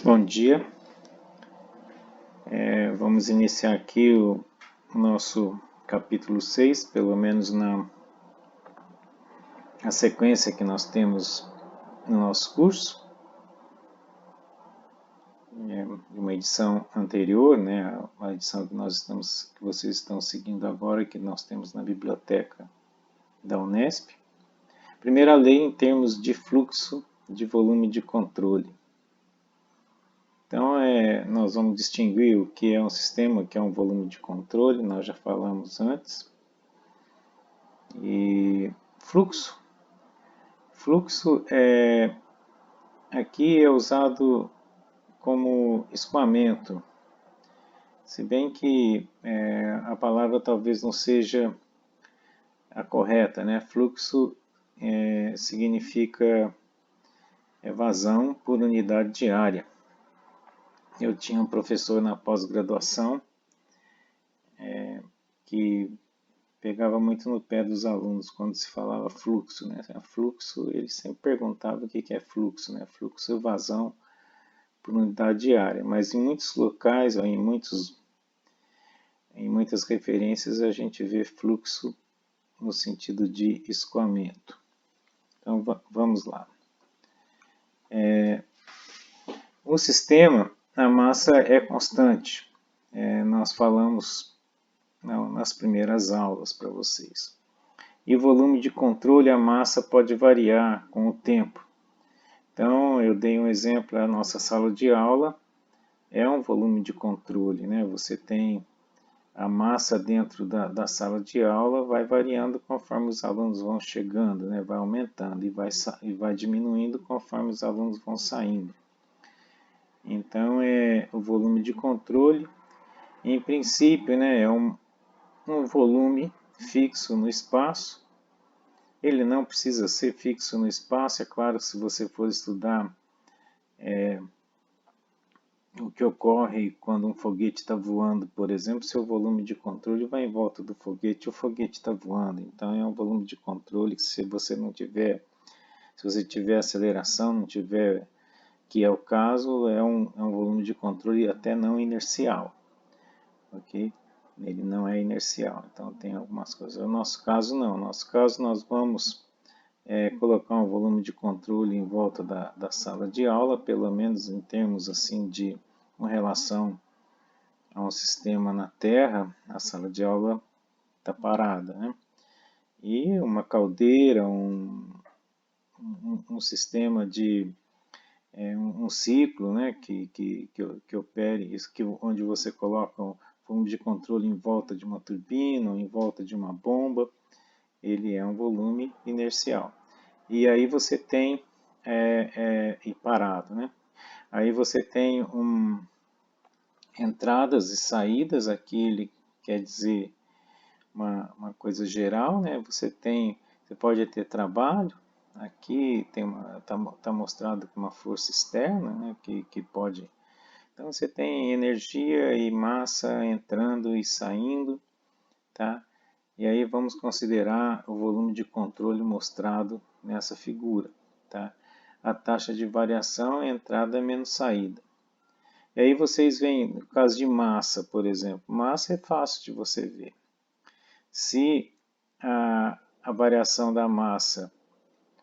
Bom dia, vamos iniciar aqui o nosso capítulo 6, pelo menos na sequência que nós temos no nosso curso, de uma edição anterior, né, a edição que vocês estão seguindo agora, que nós temos na biblioteca da Unesp. Primeira lei em termos de fluxo de volume de controle. Então, nós vamos distinguir o que é um sistema, o que é um volume de controle, nós já falamos antes. E fluxo. Fluxo aqui é usado como escoamento, se bem que a palavra talvez não seja a correta, né? Fluxo significa vazão por unidade de área. Eu tinha um professor na pós-graduação que pegava muito no pé dos alunos quando se falava fluxo, né? Fluxo, ele sempre perguntava o que é fluxo, né? Fluxo é vazão por unidade de área, mas em muitos locais, ou em muitas referências, a gente vê fluxo no sentido de escoamento. Então, vamos lá. O sistema, a massa é constante. Nós falamos nas primeiras aulas para vocês. E o volume de controle, a massa pode variar com o tempo. Então, eu dei um exemplo, a nossa sala de aula é um volume de controle, né? Você tem a massa dentro da sala de aula, vai variando conforme os alunos vão chegando, né? Vai aumentando e vai diminuindo conforme os alunos vão saindo. Então, o volume de controle, em princípio, né, é um volume fixo no espaço. Ele não precisa ser fixo no espaço, é claro que se você for estudar o que ocorre quando um foguete está voando, por exemplo, seu volume de controle vai em volta do foguete, o foguete está voando. Então é um volume de controle que se você tiver aceleração, não tiver, que é o caso, é um volume de controle até não inercial, ok? Ele não é inercial, então tem algumas coisas. No nosso caso não, no nosso caso nós vamos colocar um volume de controle em volta da sala de aula, pelo menos em termos assim de uma relação a um sistema na Terra, a sala de aula está parada, né? E uma caldeira, um sistema de um ciclo, né, que opere, onde você coloca um volume de controle em volta de uma turbina, ou em volta de uma bomba, ele é um volume inercial. E aí você tem, e parado, né? Aí você tem entradas e saídas, aqui ele quer dizer uma coisa geral, né? Você pode ter trabalho, aqui está mostrado com uma força externa, né? que pode... Então você tem energia e massa entrando e saindo, tá? E aí vamos considerar o volume de controle mostrado nessa figura, tá? A taxa de variação é entrada menos saída. E aí vocês veem, no caso de massa, por exemplo, massa é fácil de você ver. Se a variação da massa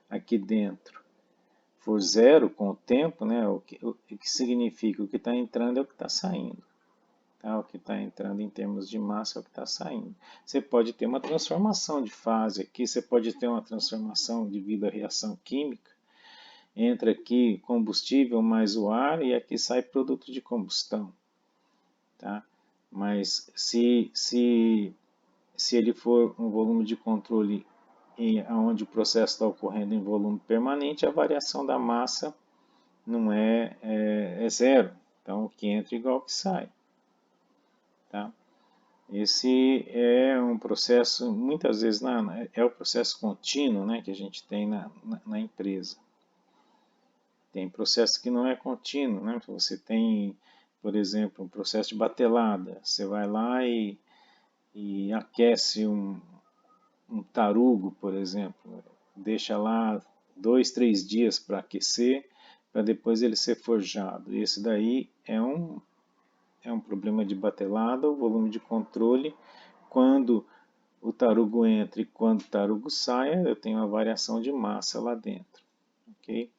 aqui dentro for zero com o tempo, né, o que significa? O que está entrando é o que está saindo. Tá? O que está entrando em termos de massa é o que está saindo. Você pode ter uma transformação de fase aqui, você pode ter uma transformação devido à reação química. Entra aqui combustível mais o ar e aqui sai produto de combustão. Tá? Mas se ele for um volume de controle onde o processo está ocorrendo em volume permanente, a variação da massa não é zero. Então, o que entra é igual ao que sai. Tá? Esse é um processo, muitas vezes, é o processo contínuo, né, que a gente tem na empresa. Tem processo que não é contínuo, né? Você tem, por exemplo, um processo de batelada. Você vai lá e aquece um tarugo, por exemplo. Deixa lá 2, 3 dias para aquecer. para depois ele ser forjado. Esse daí é um problema de batelada, o volume de controle. Quando o tarugo entra e quando o tarugo sai, eu tenho uma variação de massa lá dentro. Ok?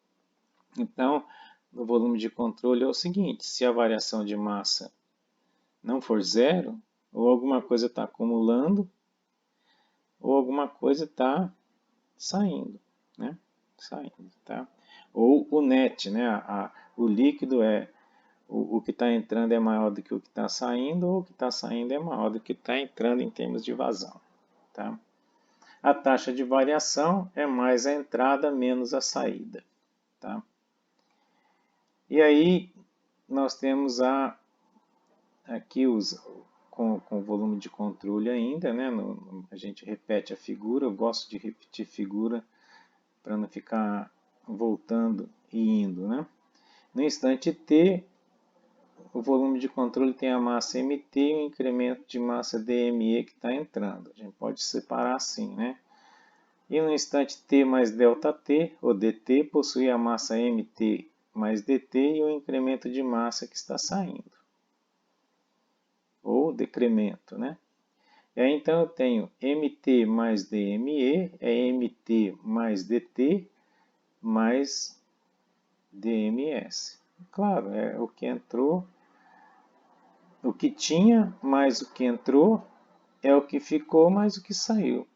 Então, no volume de controle é o seguinte, se a variação de massa não for zero, ou alguma coisa está acumulando, ou alguma coisa está saindo, né? Saindo, tá? Ou o net, né? O líquido o que está entrando é maior do que o que está saindo, ou o que está saindo é maior do que está entrando em termos de vazão, tá? A taxa de variação é mais a entrada menos a saída, tá? E aí nós temos aqui com o volume de controle ainda, né? A gente repete a figura, eu gosto de repetir figura para não ficar voltando e indo, né? No instante t, o volume de controle tem a massa mt e o incremento de massa dme que está entrando. A gente pode separar assim, né? E no instante t mais ΔT, ou dt, possui a massa mt mais dt e o incremento de massa que está saindo, ou decremento, né? E aí então eu tenho mt mais dme, é mt mais dt mais dms. Claro, é o que entrou, o que tinha mais o que entrou é o que ficou mais o que saiu.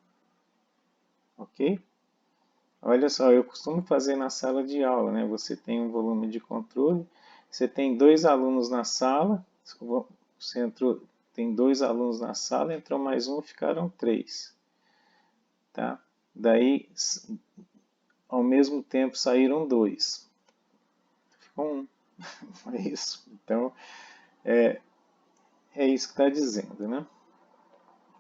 Ok? Olha só, eu costumo fazer na sala de aula, né? Você tem um volume de controle, você tem 2 alunos na sala, você entrou, tem 2 alunos na sala, entrou mais um, ficaram 3. Tá? Daí, ao mesmo tempo, saíram 2. Ficou 1. É isso. Então, é isso que está dizendo, né?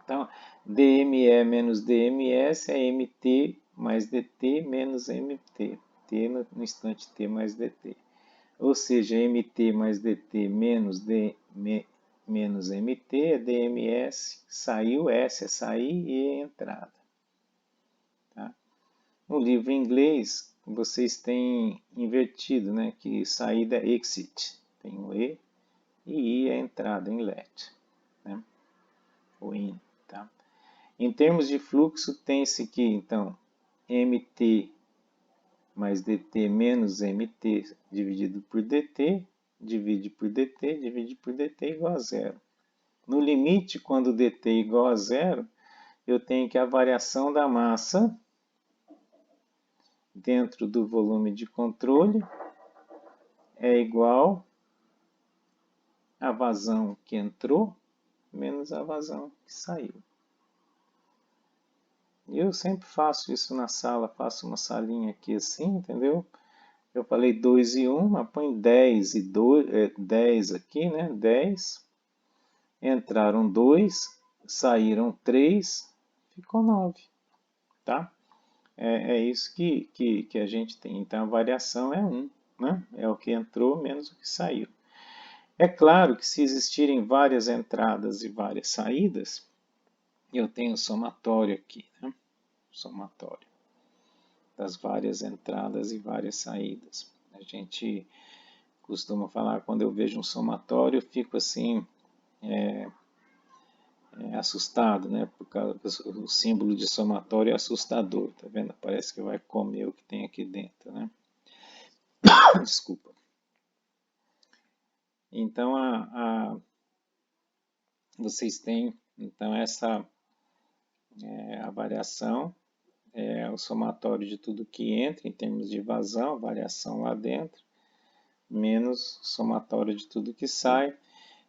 Então, DME menos DMS é MT mais DT menos MT. T no instante T mais DT. Ou seja, MT mais DT menos menos MT é DMS. Saiu, S é sair e é entrada. Tá? No livro em inglês, vocês têm invertido, né? Que saída é exit. Tem o E e I é entrada em let. Né? O in. Tá? Em termos de fluxo, tem-se que, então, mt mais dt menos mt dividido por dt, divide por dt, divide por dt igual a zero. No limite, quando dt é igual a zero, eu tenho que a variação da massa dentro do volume de controle é igual à vazão que entrou menos a vazão que saiu. Eu sempre faço isso na sala, faço uma salinha aqui assim, entendeu? Eu falei 2 e 1, mas põe 10 e 2, 10 aqui, né? 10. Entraram 2, saíram 3, ficou 9, tá? É isso que a gente tem. Então a variação é 1, né? É o que entrou menos o que saiu. É claro que se existirem várias entradas e várias saídas, eu tenho somatório aqui, né? Somatório das várias entradas e várias saídas. A gente costuma falar, quando eu vejo um somatório, eu fico assim, assustado, né? Por causa do símbolo de somatório é assustador, tá vendo? Parece que vai comer o que tem aqui dentro, né? Desculpa. Então, vocês têm, então, essa a variação, o somatório de tudo que entra em termos de vazão, variação lá dentro, menos somatório de tudo que sai.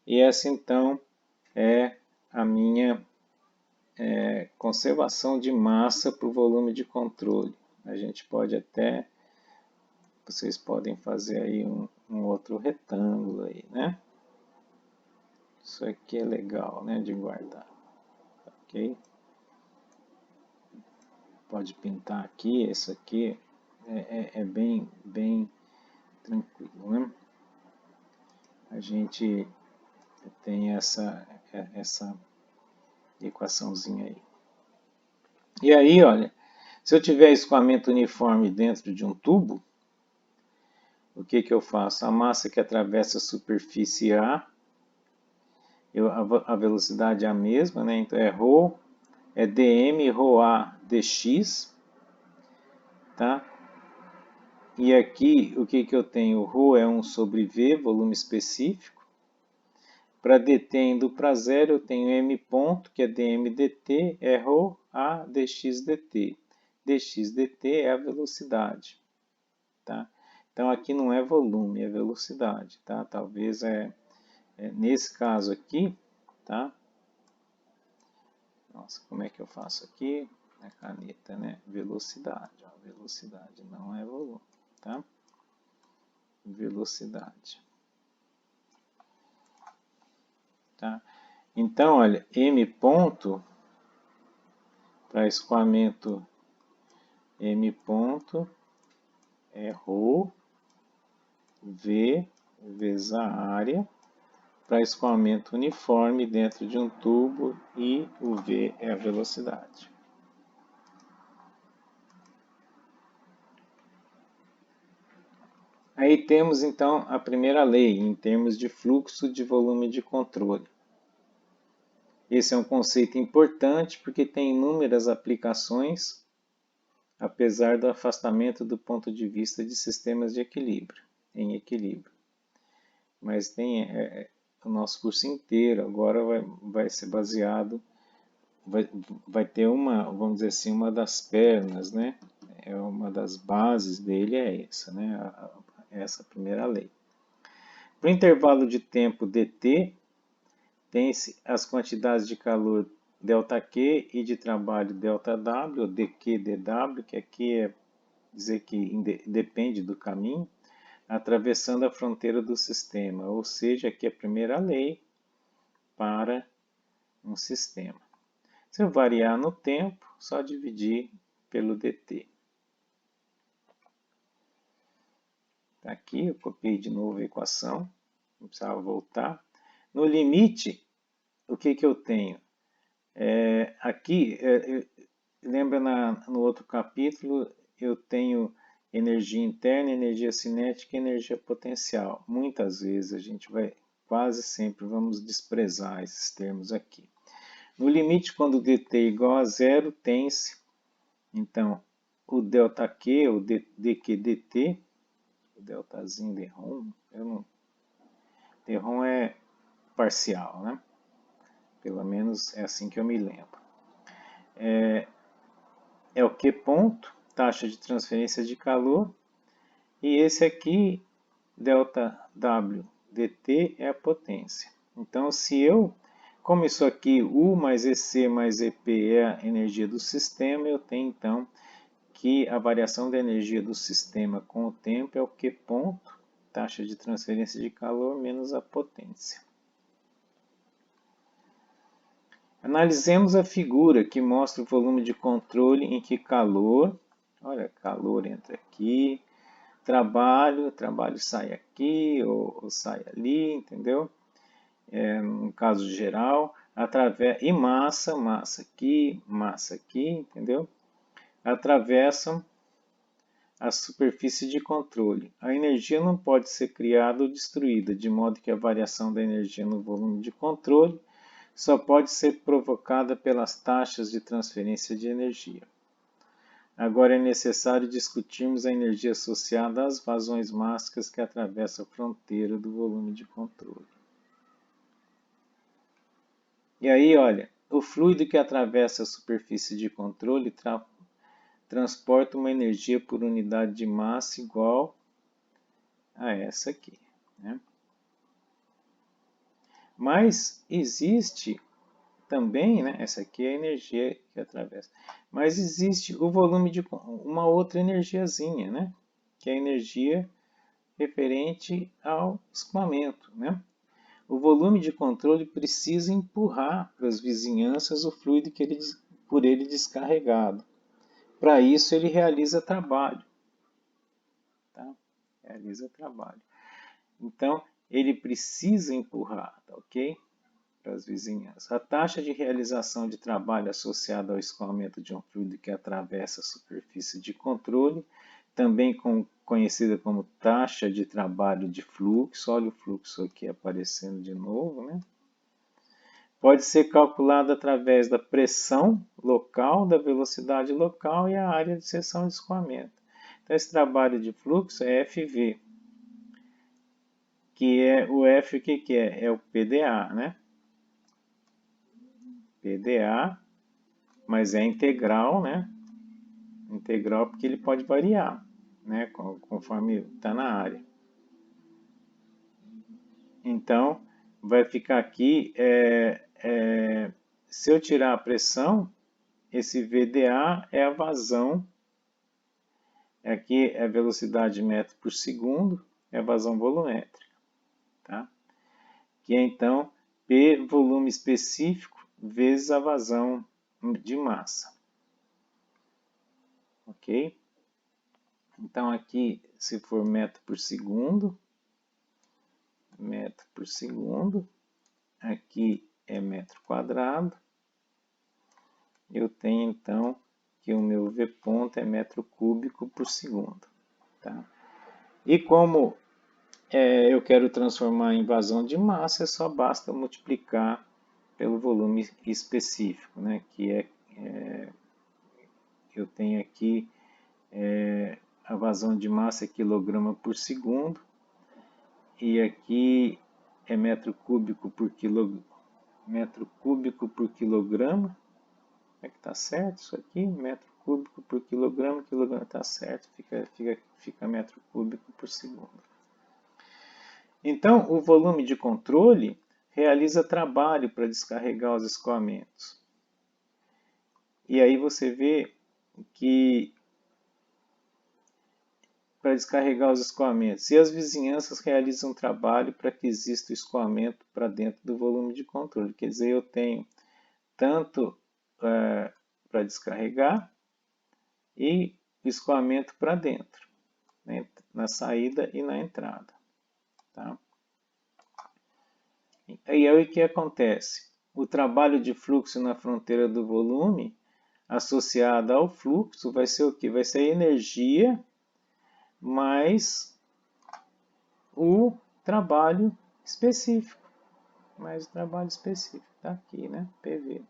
E essa, então, é a minha conservação de massa para o volume de controle. A gente pode até, vocês podem fazer aí um outro retângulo aí, né? Isso aqui é legal, né, de guardar, ok? Pode pintar aqui, isso aqui é bem tranquilo, né? A gente tem essa equaçãozinha aí. E aí, olha, se eu tiver escoamento uniforme dentro de um tubo, o que que eu faço? A massa que atravessa a superfície A, a velocidade é a mesma, né? Então é ρ, é dm ρa dx, tá? E aqui, o que que eu tenho? Rho é 1 sobre V, volume específico. Para dt indo para zero, eu tenho m ponto, que é dm dt, é ρ a dx dt. dx dt é a velocidade, tá? Então, aqui não é volume, é velocidade, tá? Talvez nesse caso aqui, tá? Nossa, como é que eu faço aqui? A caneta, né? Velocidade, ó, velocidade, não é volume, tá? Velocidade. Tá? Então, olha, m ponto para escoamento m ponto é ρ v vezes a área para escoamento uniforme dentro de um tubo e o v é a velocidade. Aí temos então a primeira lei em termos de fluxo de volume de controle. Esse é um conceito importante porque tem inúmeras aplicações, apesar do afastamento do ponto de vista de sistemas de equilíbrio, em equilíbrio. Mas tem o nosso curso inteiro agora vai ser baseado, vai ter uma, vamos dizer assim, uma das pernas, né? Uma das bases dele é essa, né? Essa primeira lei. Para o intervalo de tempo dt, tem-se as quantidades de calor ΔQ e de trabalho ΔW, ou dQ, dW, que aqui é dizer que depende do caminho, atravessando a fronteira do sistema, ou seja, aqui é a primeira lei para um sistema. Se eu variar no tempo, só dividir pelo dt. Aqui eu copiei de novo a equação, não precisava voltar. No limite, o que que eu tenho? Aqui, lembra no outro capítulo, eu tenho energia interna, energia cinética e energia potencial. Muitas vezes a gente quase sempre vamos desprezar esses termos aqui. No limite, quando dt é igual a zero, tem-se, então, o ΔQ, o dq dt, o deltazinho de Rho, de Rho é parcial, né? Pelo menos é assim que eu me lembro. É o Q ponto, taxa de transferência de calor, e esse aqui, ΔW dt, é a potência. Então, como isso aqui, U mais EC mais EP é a energia do sistema, eu tenho então que a variação da energia do sistema com o tempo é o Q ponto, taxa de transferência de calor, menos a potência. Analisemos a figura que mostra o volume de controle em que calor, olha, calor entra aqui, trabalho sai aqui ou sai ali, entendeu? No caso geral, e massa aqui, entendeu? Atravessam a superfície de controle. A energia não pode ser criada ou destruída, de modo que a variação da energia no volume de controle só pode ser provocada pelas taxas de transferência de energia. Agora é necessário discutirmos a energia associada às vazões mássicas que atravessam a fronteira do volume de controle. E aí, olha, o fluido que atravessa a superfície de controle transporta uma energia por unidade de massa igual a essa aqui, né? Mas existe também, né, essa aqui é a energia que atravessa, mas existe o volume de uma outra energiazinha, né, que é a energia referente ao escoamento, né? O volume de controle precisa empurrar para as vizinhanças o fluido por ele descarregado. Para isso ele realiza trabalho, tá? Realiza trabalho. Então, ele precisa empurrar, tá ok? Para as vizinhanças. A taxa de realização de trabalho associada ao escoamento de um fluido que atravessa a superfície de controle, também conhecida como taxa de trabalho de fluxo. Olha o fluxo aqui aparecendo de novo, né? Pode ser calculada através da pressão local, da velocidade local e a área de seção de escoamento. Então, esse trabalho de fluxo é FV, que é o F, o que é? É o PDA, né? PDA, mas é integral, né? Integral porque ele pode variar, né? Conforme está na área. Então, vai ficar aqui, se eu tirar a pressão, esse VDA é a vazão, aqui é a velocidade de metro por segundo, é a vazão volumétrica, tá? Que é então P volume específico vezes a vazão de massa, ok? Então aqui, se for metro por segundo, aqui é metro quadrado, eu tenho então que o meu V ponto é metro cúbico por segundo. Tá? E como eu quero transformar em vazão de massa, só basta multiplicar pelo volume específico, né? Que eu tenho aqui a vazão de massa é quilograma por segundo, e aqui é metro cúbico por quilograma. É que está certo isso aqui? Metro cúbico por quilograma está certo, fica metro cúbico por segundo. Então, o volume de controle realiza trabalho para descarregar os escoamentos. E aí você vê que para descarregar os escoamentos, e as vizinhanças realizam trabalho para que exista o escoamento para dentro do volume de controle. Quer dizer, eu tenho tanto para descarregar e escoamento para dentro, né, na saída e na entrada. Tá? E aí o que acontece? O trabalho de fluxo na fronteira do volume associado ao fluxo vai ser o que? Vai ser a energia mais o trabalho específico. Mais o trabalho específico. Está aqui, né? PV.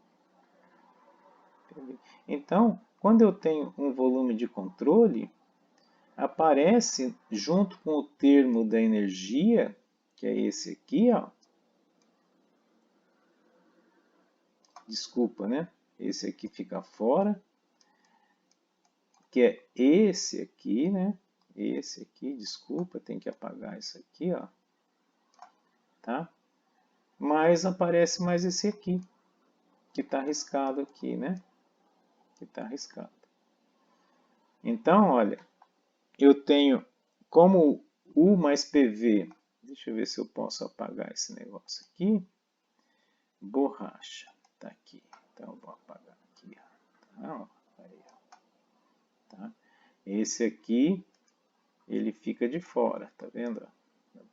Então, quando eu tenho um volume de controle, aparece junto com o termo da energia, que é esse aqui, ó. Desculpa, né? Esse aqui fica fora, que é esse aqui, né? Esse aqui, desculpa, tem que apagar isso aqui, ó. Tá? Mas aparece mais esse aqui, que está riscado aqui, né? Que está riscado. Então, olha, eu tenho como U mais PV, deixa eu ver se eu posso apagar esse negócio aqui, borracha, tá aqui, então eu vou apagar aqui, tá? Aí, tá? Esse aqui, ele fica de fora, tá vendo?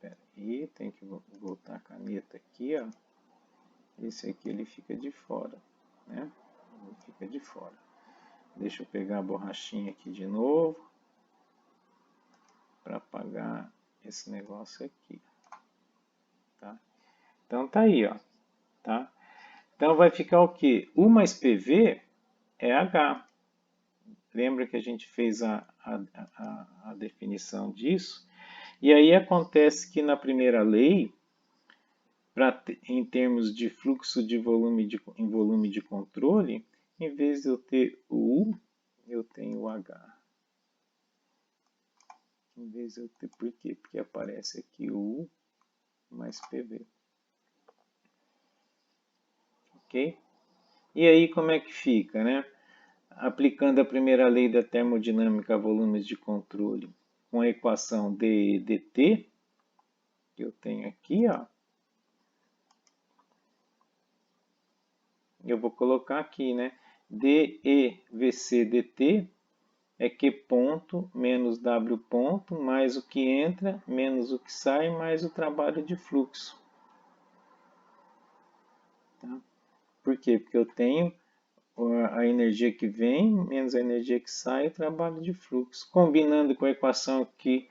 Pera aí, tem que voltar a caneta aqui, ó. Esse aqui ele fica de fora, né? Ele fica de fora. Deixa eu pegar a borrachinha aqui de novo para apagar esse negócio aqui, tá? Então tá aí, ó, tá? Então vai ficar o que? U mais PV é H. Lembra que a gente fez a definição disso? E aí acontece que na primeira lei, em termos de fluxo de volume em volume de controle, em vez de eu ter o U, eu tenho o H. Em vez de eu ter, por quê? Porque aparece aqui o U mais PV. Ok? E aí como é que fica, né? Aplicando a primeira lei da termodinâmica a volumes de controle, com a equação dE dt, que eu tenho aqui, ó, eu vou colocar aqui, né? dEVC dt é Q ponto menos W ponto, mais o que entra, menos o que sai, mais o trabalho de fluxo. Tá? Por quê? Porque eu tenho a energia que vem menos a energia que sai, o trabalho de fluxo, combinando com a equação que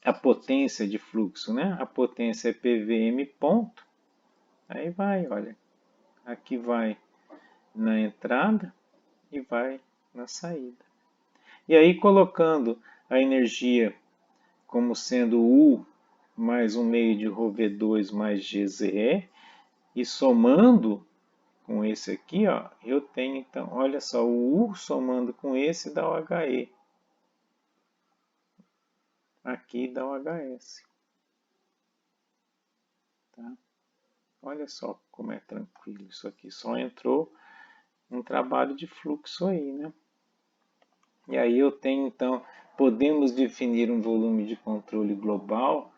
a potência de fluxo, né? A potência é PVM ponto, aí vai, olha, aqui vai na entrada e vai na saída. E aí colocando a energia como sendo U mais um meio de ρV2 mais GZE e somando com esse aqui, ó, eu tenho então, olha só, o U somando com esse dá o HE. Aqui dá o HS. Tá? Olha só como é tranquilo isso aqui. Só entrou um trabalho de fluxo aí, né? E aí eu tenho então, podemos definir um volume de controle global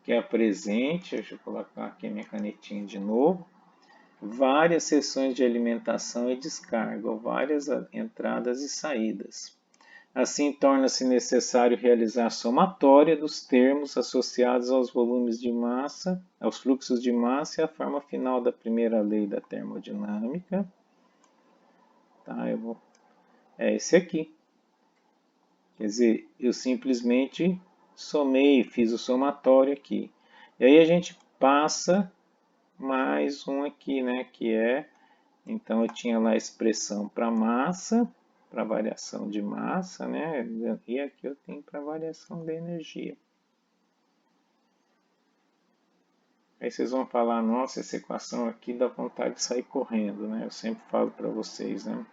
que apresente, deixa eu colocar aqui a minha canetinha de novo, várias seções de alimentação e descarga, ou várias entradas e saídas. Assim, torna-se necessário realizar a somatória dos termos associados aos volumes de massa, aos fluxos de massa e à forma final da primeira lei da termodinâmica. Tá, é esse aqui. Quer dizer, eu simplesmente somei, fiz o somatório aqui. E aí a gente passa mais um aqui, né, que é, então eu tinha lá a expressão para massa, para variação de massa, né, e aqui eu tenho para variação da energia. Aí vocês vão falar, nossa, essa equação aqui dá vontade de sair correndo, né, eu sempre falo para vocês, né.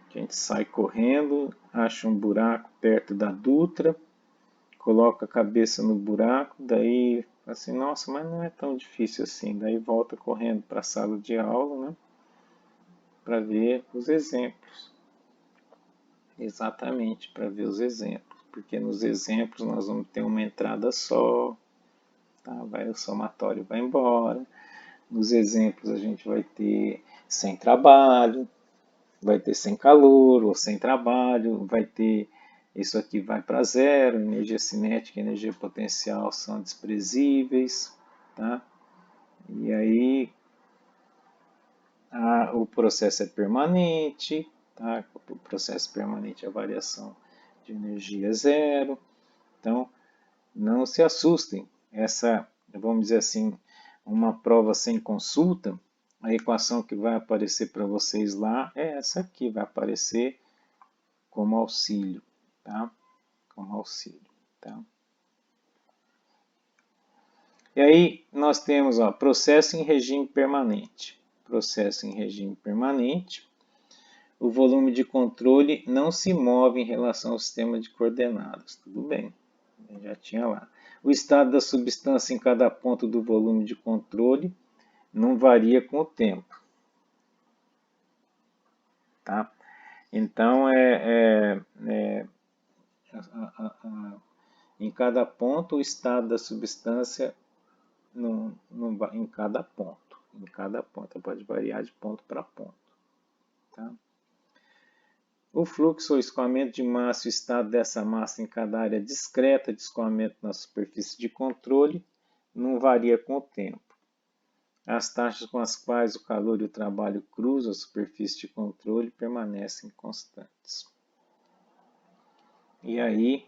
A gente sai correndo, acha um buraco perto da Dutra, coloca a cabeça no buraco, daí assim, nossa, mas não é tão difícil assim. Daí volta correndo para a sala de aula, né, para ver os exemplos. Exatamente, para ver os exemplos, porque nos exemplos nós vamos ter uma entrada só, tá? Vai o somatório vai embora. Nos exemplos a gente vai ter sem trabalho, vai ter sem calor ou sem trabalho, vai ter isso aqui vai para zero, energia cinética e energia potencial são desprezíveis, tá? E aí o processo é permanente, tá? O processo permanente é a variação de energia zero. Então, não se assustem. Essa, vamos dizer assim, uma prova sem consulta, a equação que vai aparecer para vocês lá é essa aqui, vai aparecer como auxílio, tá? Como auxílio, tá? E aí nós temos, ó, processo em regime permanente. Processo em regime permanente. O volume de controle não se move em relação ao sistema de coordenadas. Tudo bem, já tinha lá. O estado da substância em cada ponto do volume de controle não varia com o tempo. Tá? Então, em cada ponto, o estado da substância em cada ponto. Em cada ponto, pode variar de ponto para ponto. Tá? O fluxo ou escoamento de massa e o estado dessa massa em cada área discreta de escoamento na superfície de controle não varia com o tempo. As taxas com as quais o calor e o trabalho cruzam a superfície de controle permanecem constantes. E aí,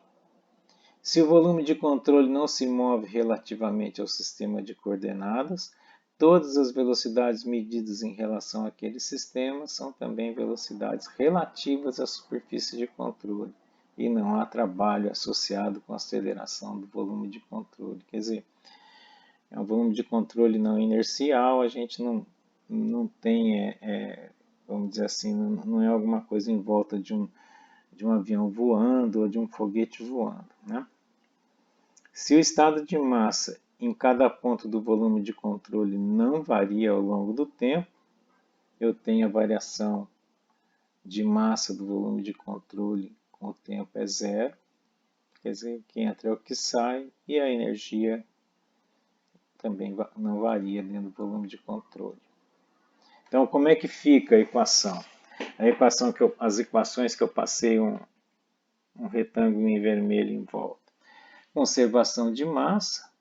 se o volume de controle não se move relativamente ao sistema de coordenadas, todas as velocidades medidas em relação àquele sistema são também velocidades relativas à superfície de controle, e não há trabalho associado com a aceleração do volume de controle. Quer dizer, é um volume de controle não inercial, a gente não tem, vamos dizer assim, não é alguma coisa em volta de um avião voando ou de um foguete voando, né? Se o estado de massa em cada ponto do volume de controle não varia ao longo do tempo, eu tenho a variação de massa do volume de controle com o tempo é zero, quer dizer, o que entra é o que sai, e a energia também não varia dentro do volume de controle. Então, como é que fica a equação? A equação as equações que eu passei um retângulo em vermelho em volta. Conservação de massa,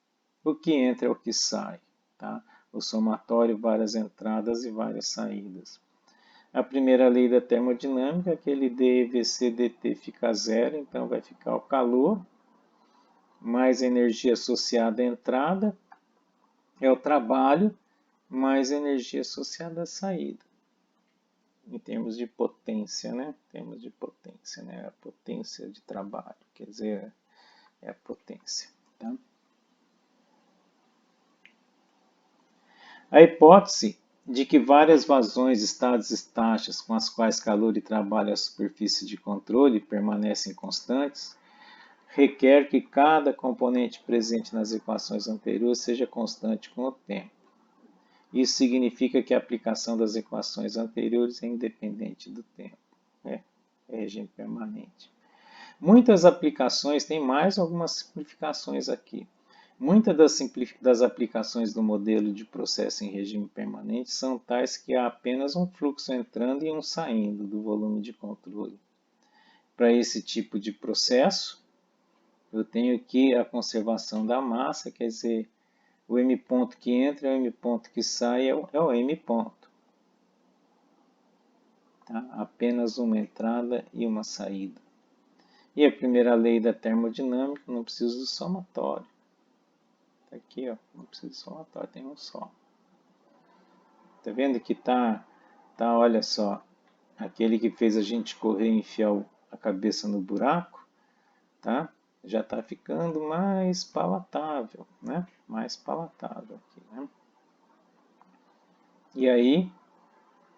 o que entra é o que sai, tá? O somatório, várias entradas e várias saídas. A primeira lei da termodinâmica, aquele dVc dt fica zero, então vai ficar o calor, mais energia associada à entrada, é o trabalho, mais energia associada à saída. Em termos de potência, né? Em termos de potência, né? A potência de trabalho, quer dizer, é a potência. Tá? A hipótese de que várias vazões, estados e taxas com as quais calor e trabalho à superfície de controle permanecem constantes requer que cada componente presente nas equações anteriores seja constante com o tempo. Isso significa que a aplicação das equações anteriores é independente do tempo. É regime permanente. Muitas aplicações, tem mais algumas simplificações aqui. Muitas das aplicações do modelo de processo em regime permanente são tais que há apenas um fluxo entrando e um saindo do volume de controle. Para esse tipo de processo, eu tenho aqui a conservação da massa, quer dizer, o M ponto que entra e o M ponto que sai é o M ponto. Tá? Apenas uma entrada e uma saída. E a primeira lei da termodinâmica, não preciso do somatório. Tá aqui, ó, não preciso do somatório, tem um só. Tá vendo que olha só, aquele que fez a gente correr e enfiar a cabeça no buraco, tá? Já está ficando mais palatável, né? Mais palatável aqui, né? E aí,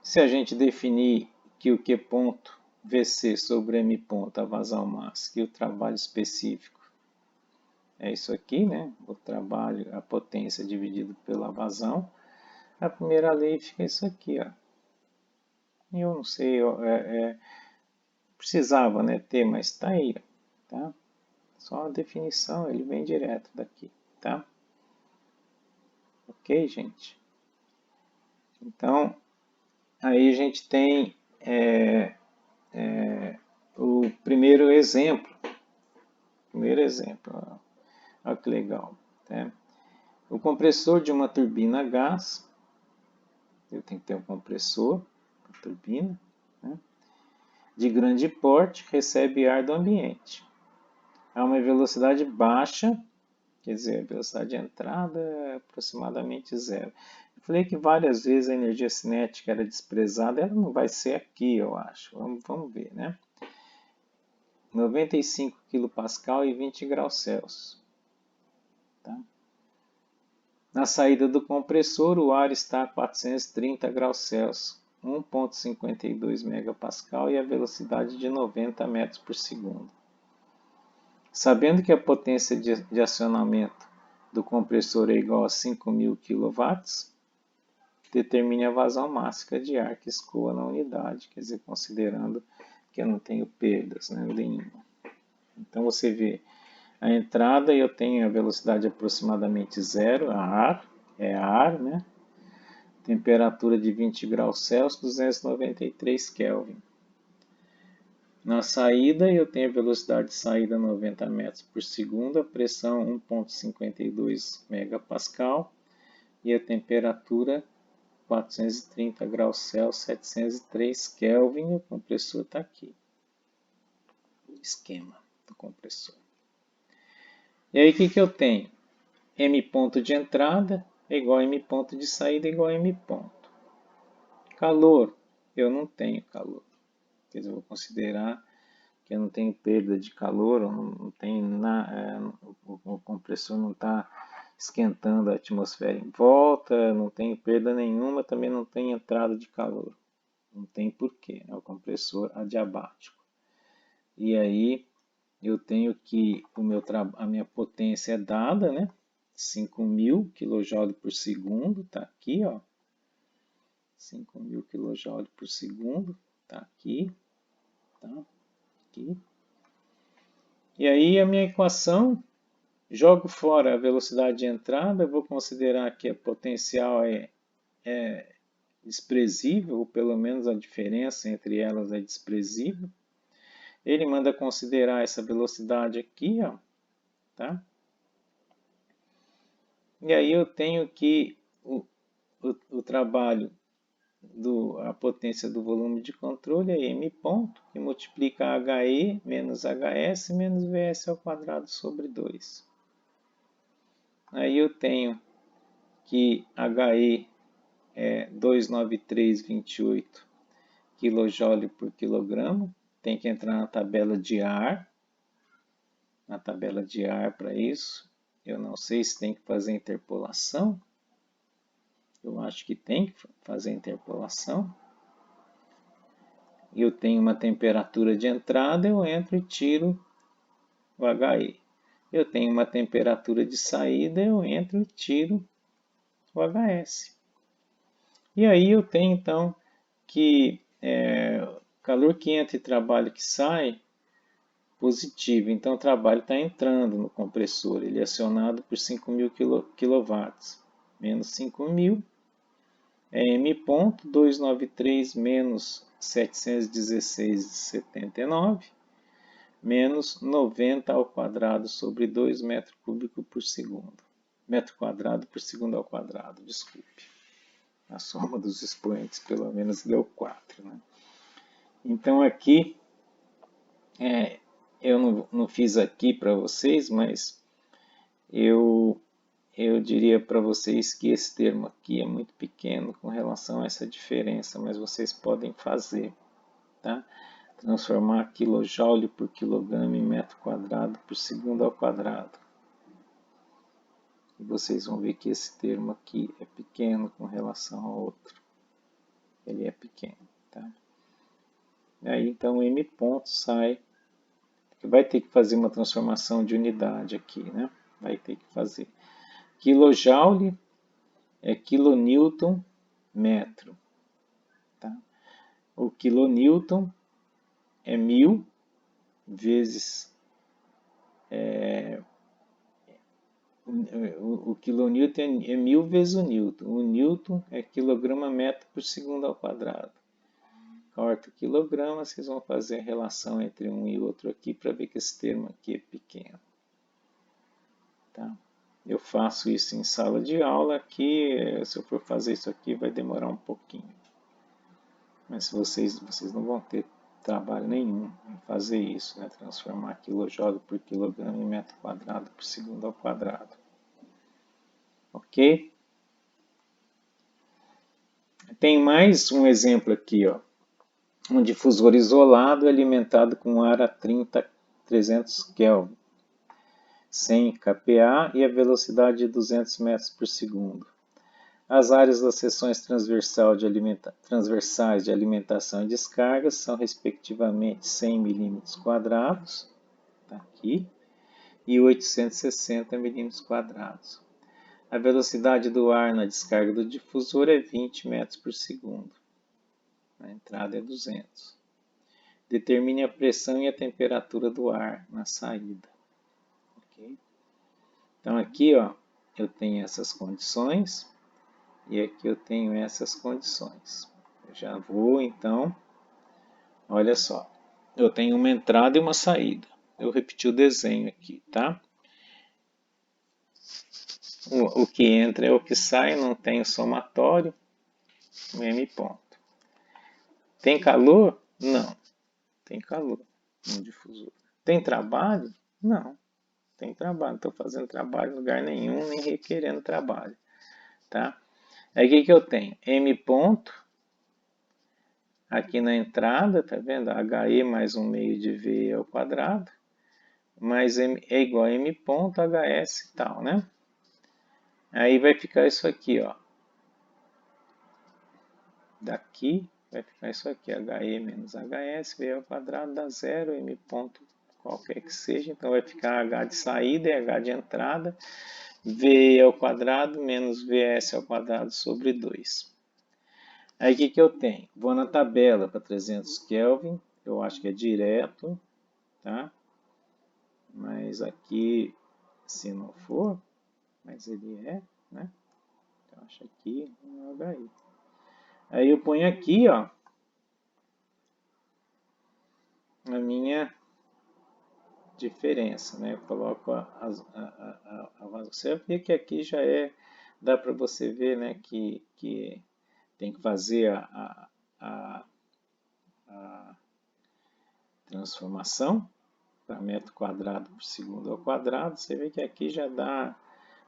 se a gente definir que o Q ponto VC sobre M ponto, a vazão máxima, e o trabalho específico é isso aqui, né? O trabalho, a potência dividido pela vazão, a primeira lei fica isso aqui, ó. Eu não sei, precisava, né, ter, mas está aí, tá? Só a definição, ele vem direto daqui, tá? Ok, gente? Então, aí a gente tem o primeiro exemplo. Olha que legal. Tá? O compressor de uma turbina a gás, eu tenho que ter um compressor, uma turbina, né? De grande porte, recebe ar do ambiente. A uma velocidade baixa, quer dizer, a velocidade de entrada é aproximadamente zero. Eu falei que várias vezes a energia cinética era desprezada, ela não vai ser aqui, eu acho. Vamos ver, né? 95 kPa e 20 graus Celsius. Tá? Na saída do compressor, o ar está a 430 graus Celsius, 1,52 MPa e a velocidade de 90 metros por segundo. Sabendo que a potência de acionamento do compressor é igual a 5.000 kW, determine a vazão máxima de ar que escoa na unidade, quer dizer, considerando que eu não tenho perdas, né, nenhuma. Então você vê, a entrada eu tenho a velocidade aproximadamente zero, ar, né? Temperatura de 20 graus Celsius, 293 Kelvin. Na saída eu tenho a velocidade de saída 90 metros por segundo, a pressão 1,52 megapascal e a temperatura 430 graus Celsius, 703 Kelvin. O compressor está aqui. O esquema do compressor. E aí o que eu tenho? M ponto de entrada é igual a M ponto de saída igual a M ponto. Calor, eu não tenho calor. Quer dizer, eu vou considerar que eu não tenho perda de calor, não tenho o compressor não está esquentando a atmosfera em volta, não tenho perda nenhuma, também não tem entrada de calor. Não tem porquê, é o compressor adiabático. E aí eu tenho que a minha potência é dada, né? 5.000 kJ por segundo, tá aqui, ó. 5.000 kJ por segundo, tá aqui, tá aqui. E aí a minha equação, jogo fora a velocidade de entrada, vou considerar que a potencial é desprezível, ou pelo menos a diferença entre elas é desprezível. Ele manda considerar essa velocidade aqui, ó, tá? E aí eu tenho que o trabalho a potência do volume de controle é M ponto, que multiplica HE menos HS menos VS ao quadrado sobre 2. Aí eu tenho que HE é 29328 kJ por quilograma. Tem que entrar na tabela de ar. Para isso. Eu não sei se tem que fazer interpolação. Eu acho que tem que fazer interpolação. Eu tenho uma temperatura de entrada, eu entro e tiro o HE. Eu tenho uma temperatura de saída, eu entro e tiro o HS. E aí eu tenho então que calor que entra e trabalho que sai, positivo. Então o trabalho está entrando no compressor, ele é acionado por 5.000 kW. Menos 5.000 é M ponto 293 menos 716,79 menos 90 ao quadrado sobre 2 metros cúbicos por segundo. Metro quadrado por segundo ao quadrado, desculpe. A soma dos expoentes pelo menos deu 4. Né? Então aqui, eu não fiz aqui para vocês, mas eu diria para vocês que esse termo aqui é muito pequeno com relação a essa diferença, mas vocês podem fazer. Tá? Transformar kJ por quilograma em metro quadrado por segundo ao quadrado. E vocês vão ver que esse termo aqui é pequeno com relação ao outro. Ele é pequeno. Tá? E aí então M ponto sai. Vai ter que fazer uma transformação de unidade aqui. Né? Vai ter que fazer. Kilojoule é kilonewton metro. Tá? O kilonewton é 1000 vezes o quilonewton é 1000 vezes o newton. O newton é quilograma metro por segundo ao quadrado. Corta o quilograma, vocês vão fazer a relação entre um e outro aqui para ver que esse termo aqui é pequeno. Tá? Eu faço isso em sala de aula. Aqui, se eu for fazer isso aqui, vai demorar um pouquinho. Mas vocês não vão ter trabalho nenhum em fazer isso, né? Transformar kJ por quilograma em metro quadrado por segundo ao quadrado. Ok? Tem mais um exemplo aqui, ó. Um difusor isolado alimentado com ar a 300 Kelvin, 100 kPa e a velocidade de 200 metros por segundo. As áreas das seções transversais de alimentação e descarga são respectivamente 100 milímetros quadrados, tá aqui, e 860 milímetros quadrados. A velocidade do ar na descarga do difusor é 20 metros por segundo. A entrada é 200. Determine a pressão e a temperatura do ar na saída. Okay? Então aqui, ó, eu tenho essas condições. E aqui eu tenho essas condições. Eu já vou, então, olha só. Eu tenho uma entrada e uma saída. Eu repeti o desenho aqui, tá? O que entra é o que sai, não tem o somatório, o M ponto. Tem calor? Não. Tem calor no difusor. Tem trabalho? Não. Tem trabalho. Não estou fazendo trabalho em lugar nenhum, nem requerendo trabalho. Tá? Aí o que eu tenho? M ponto, aqui na entrada, tá vendo? HE mais 1 meio de V ao quadrado, mais M é igual a M ponto HS e tal, né? Aí vai ficar isso aqui, ó. Daqui vai ficar isso aqui, HE menos HS, V ao quadrado dá zero, M ponto qualquer que seja. Então vai ficar H de saída e H de entrada. V ao quadrado menos VS ao quadrado sobre 2. Aí o que eu tenho? Vou na tabela para 300 Kelvin, eu acho que é direto, tá? Mas aqui, se não for, mas ele é, né? Então, acho aqui um HI. Aí eu ponho aqui, ó, a minha diferença, né? Eu coloco você vê que aqui já é, dá para você ver, né, que tem que fazer a transformação para metro quadrado por segundo ao quadrado. Você vê que aqui já dá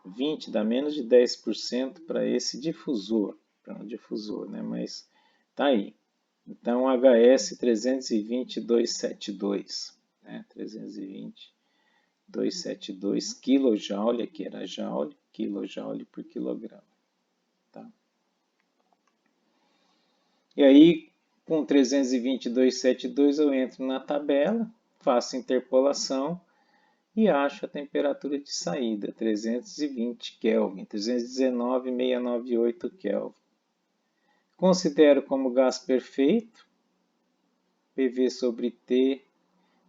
20, dá menos de 10% para esse difusor, para um difusor, né? Mas tá aí. Então, HS 320.272, né? 320.272 kJ, aqui era joule, kJ por quilograma. Tá? E aí, com 320.272 eu entro na tabela, faço interpolação e acho a temperatura de saída, 320 Kelvin, 319.698 Kelvin. Considero como gás perfeito, PV sobre T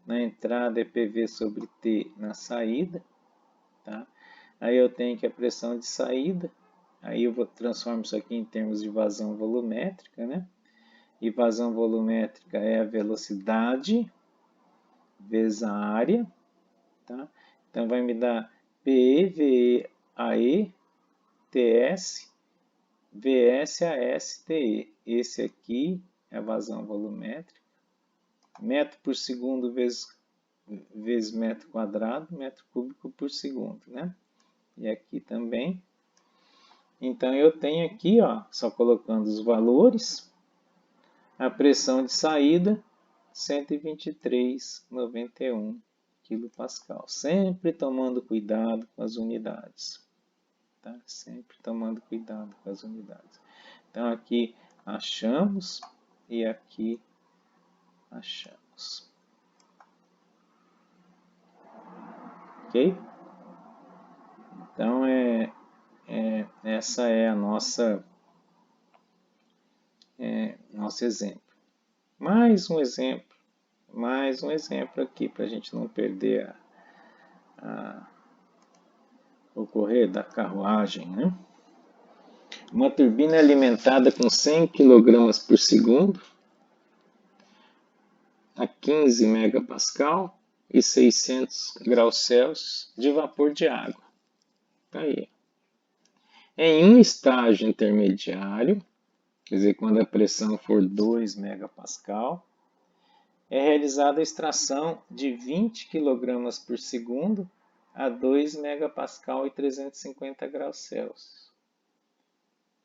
na entrada é PV sobre T na saída. Tá? Aí eu tenho que a pressão de saída, aí eu transformo isso aqui em termos de vazão volumétrica, né? E vazão volumétrica é a velocidade vezes a área. Tá? Então vai me dar PE, VE, AE, TS, VS, AS, TE. Esse aqui é a vazão volumétrica. Metro por segundo vezes metro quadrado, metro cúbico por segundo, né? E aqui também. Então eu tenho aqui, ó, só colocando os valores, a pressão de saída 123,91 kPa. Sempre tomando cuidado com as unidades. Tá? Sempre tomando cuidado com as unidades. Então aqui achamos e aqui achamos. Ok? Então essa é a nosso exemplo. Mais um exemplo aqui para a gente não perder o correr da carruagem, né? Uma turbina alimentada com 100 kg por segundo a 15 megapascal e 600 graus Celsius de vapor de água. Tá aí. Em um estágio intermediário, quer dizer, quando a pressão for 2 megapascal, é realizada a extração de 20 kg por segundo a 2 megapascal e 350 graus Celsius.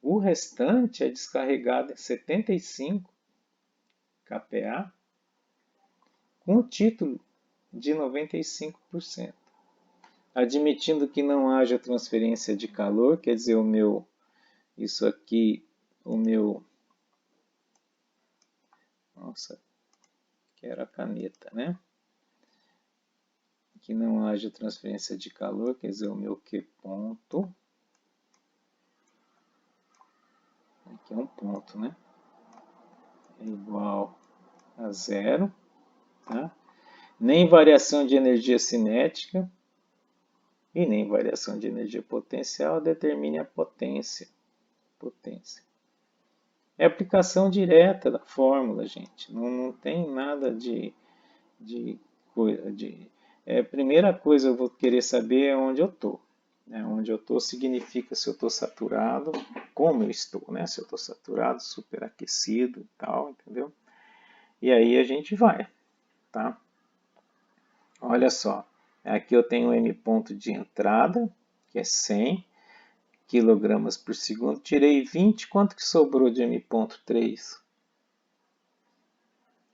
O restante é descarregado em 75 kPa com o título de 95%. Admitindo que não haja transferência de calor, quer dizer, isso aqui, nossa, quero a caneta, né? Que não haja transferência de calor, quer dizer, o meu Q ponto, aqui é um ponto, né? É igual a zero, tá? Nem variação de energia cinética e nem variação de energia potencial determine a potência. É aplicação direta da fórmula, gente. Não tem nada de coisa. Primeira coisa eu vou querer saber é onde eu estou. Onde eu estou significa se eu estou saturado, como eu estou, né? Se eu estou saturado, superaquecido e tal, entendeu? E aí a gente vai, tá? Olha só, aqui eu tenho M ponto de entrada, que é 100 kg por segundo. Tirei 20, quanto que sobrou de M ponto 3?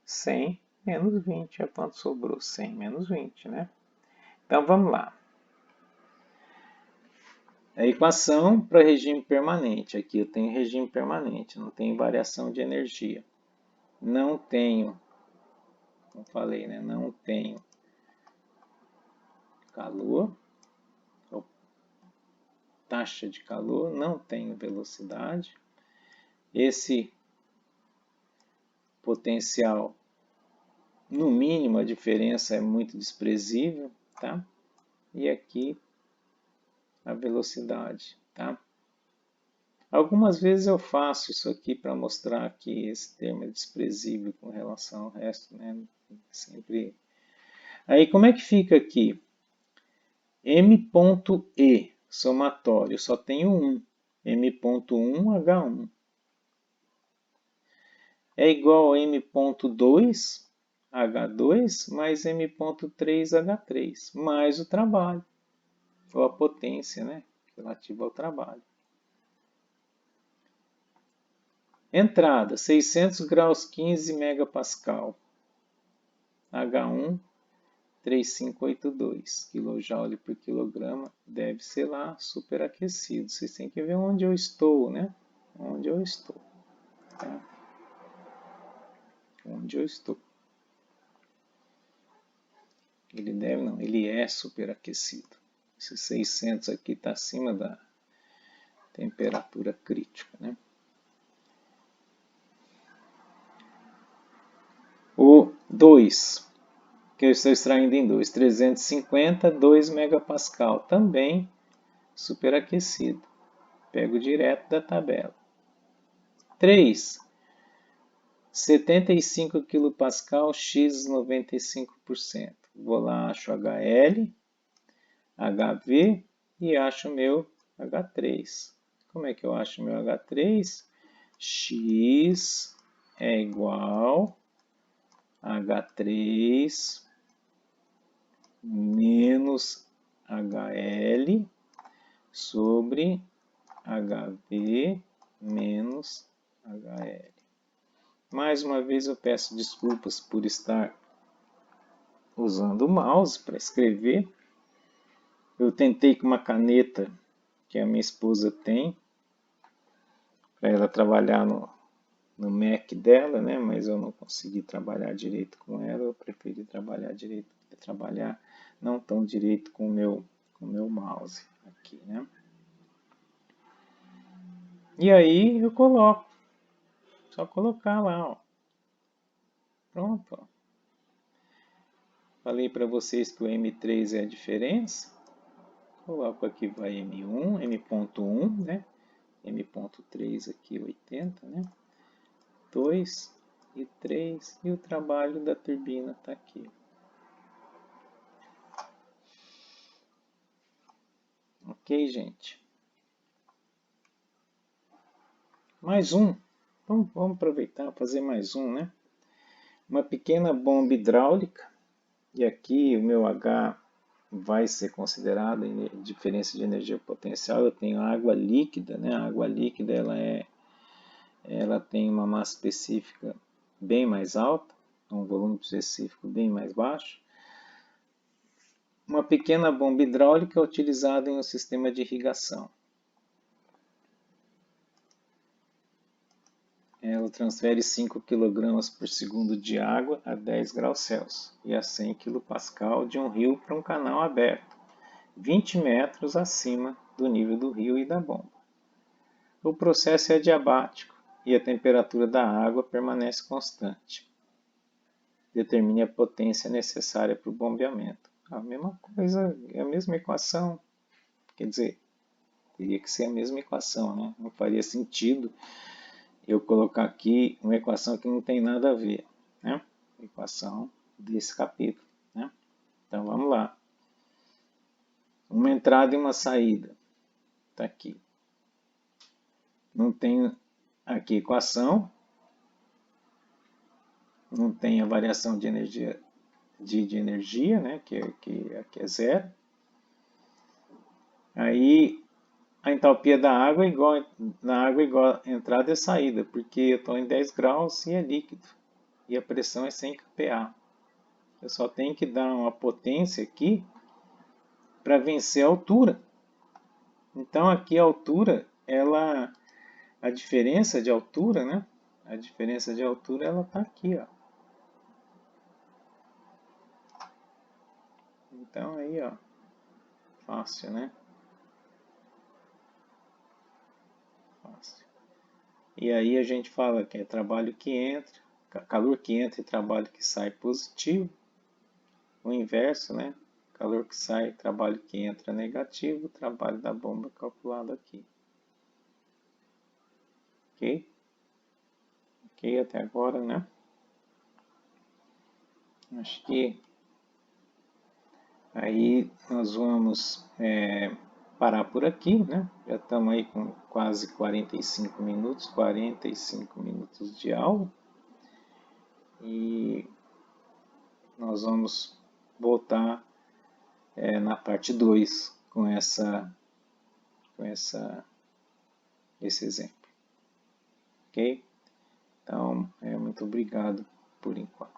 100 menos 20 é quanto sobrou? 100 menos 20, né? Então vamos lá. A equação para regime permanente. Aqui eu tenho regime permanente, não tem variação de energia. Não tenho, como falei, né? Não tenho calor, ou taxa de calor, não tenho velocidade. Esse potencial, no mínimo, a diferença é muito desprezível, tá? E aqui a velocidade, tá? Algumas vezes eu faço isso aqui para mostrar que esse termo é desprezível com relação ao resto, né? Sempre. Aí como é que fica aqui? M.E, somatório, só tenho 1. M.1, H1. é igual a M.2 H2 mais M.3 H3, mais o trabalho, ou a potência, né, relativa ao trabalho. Entrada, 600 graus 15 megapascal, H1 3582 kJ por quilograma, deve ser lá superaquecido. Vocês têm que ver onde eu estou, né? Onde eu estou. Tá? Onde eu estou. Ele deve, não, ele é superaquecido. Esse 600 aqui está acima da temperatura crítica, né? O 2, que eu estou extraindo em 2, 350, 2 megapascal, também superaquecido. Pego direto da tabela. 3, 75 kPa, x 95%. Vou lá, acho HL, HV e acho meu H3. Como é que eu acho meu H3? X é igual a H3 menos HL sobre HV menos HL. Mais uma vez eu peço desculpas por estar usando o mouse para escrever. Eu tentei com uma caneta que a minha esposa tem, para ela trabalhar no Mac dela, né? Mas eu não consegui trabalhar direito com ela, eu preferi trabalhar não tão direito com o meu mouse aqui, né? E aí eu coloco, só colocar lá, ó. Pronto, ó. Falei para vocês que o M3 é a diferença. Coloco aqui vai M1, M.1, né? M.3 aqui 80, né? 2 e 3 e o trabalho da turbina está aqui. Ok, gente? Mais um. Vamos aproveitar fazer mais um, né? Uma pequena bomba hidráulica. E aqui o meu H vai ser considerado diferença de energia potencial. Eu tenho água líquida, né? A água líquida ela tem uma massa específica bem mais alta, um volume específico bem mais baixo. Uma pequena bomba hidráulica é utilizada em um sistema de irrigação. Ela transfere 5 kg por segundo de água a 10 graus Celsius e a 100 kPa de um rio para um canal aberto, 20 metros acima do nível do rio e da bomba. O processo é adiabático e a temperatura da água permanece constante. Determine a potência necessária para o bombeamento. A mesma coisa, é a mesma equação. Quer dizer, teria que ser a mesma equação, né? Não faria sentido eu colocar aqui uma equação que não tem nada a ver, né? Equação desse capítulo, né? Então vamos lá. Uma entrada e uma saída. Está aqui. Não tem aqui equação. Não tem a variação de energia, né? Que aqui é zero. Aí a entalpia da água é igual a entrada e saída, porque eu estou em 10 graus e é líquido. E a pressão é 100 kPa. Eu só tenho que dar uma potência aqui para vencer a altura. Então aqui a altura, a diferença de altura, né? A diferença de altura ela está aqui, ó. Então aí, ó, fácil, né? Fácil. E aí a gente fala que é trabalho que entra, calor que entra e trabalho que sai positivo. O inverso, né? Calor que sai, trabalho que entra negativo, trabalho da bomba calculado aqui. Ok? Ok até agora, né? Acho que aí nós vamos parar por aqui, né? Já estamos aí com quase 45 minutos de aula. e nós vamos voltar na parte 2 com esse exemplo. Ok? Então, muito obrigado por enquanto.